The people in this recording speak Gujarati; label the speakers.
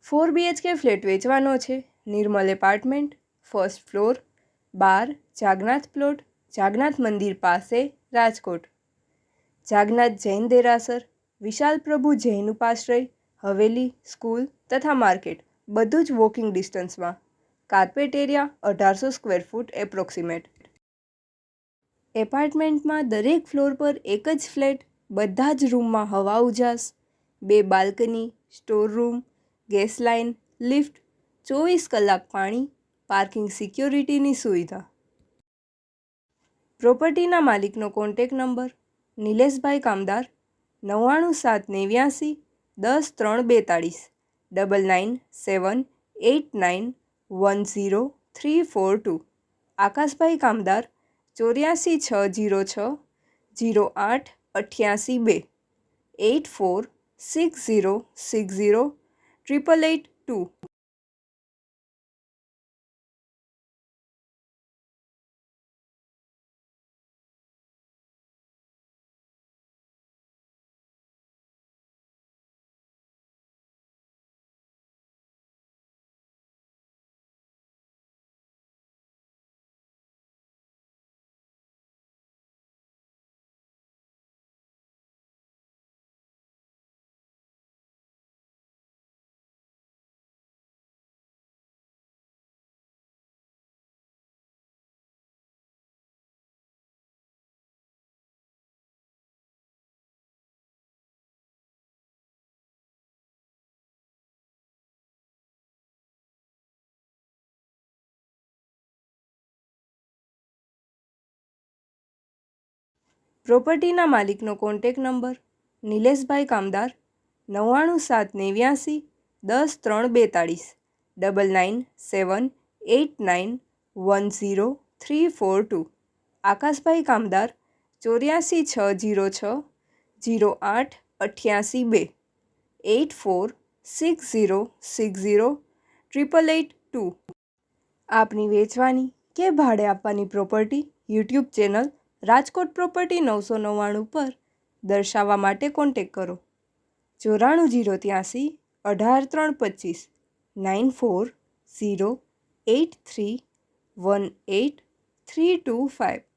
Speaker 1: 4 BHK ફ્લેટ વેચવાનો છે. Nirmal apartment, first floor, 12 Jagnath plot, Jagnath મંદિર પાસે, રાજકોટ. જાગનાથ જૈન દેરાસર, વિશાલ પ્રભુ જૈન ઉપાશ્રય, હવેલી, સ્કૂલ તથા માર્કેટ બધું જ વોકિંગ ડિસ્ટન્સમાં. Carpet area 1800 square foot approximate. એપાર્ટમેન્ટમાં દરેક ફ્લોર પર એક જ ફ્લેટ, બધા જ રૂમમાં હવા ઉજાસ, 2 balcony, store room, gas line, lift, 24 કલાક પાણી, પાર્કિંગ સિક્યોરિટીની સુવિધા. પ્રોપર્ટીના માલિકનો કોન્ટેક નંબર નિલેશભાઈ કામદાર 99789 10 3 42 9978910342. આકાશભાઈ કામદાર 84 606 08 88 2 84 60 60 882. પ્રોપર્ટીના માલિકનો કોન્ટેક નંબર નિલેશભાઈ કામદાર 99789 10 3 42 9978910342. આકાશભાઈ કામદાર 84 606 08 88 2 84 60 60 882. આપની વેચવાની કે ભાડે આપવાની property YouTube channel Rajkot property 999 પર દર્શાવવા માટે કોન્ટેક કરો. 94 083 18 325 94 083 18 325.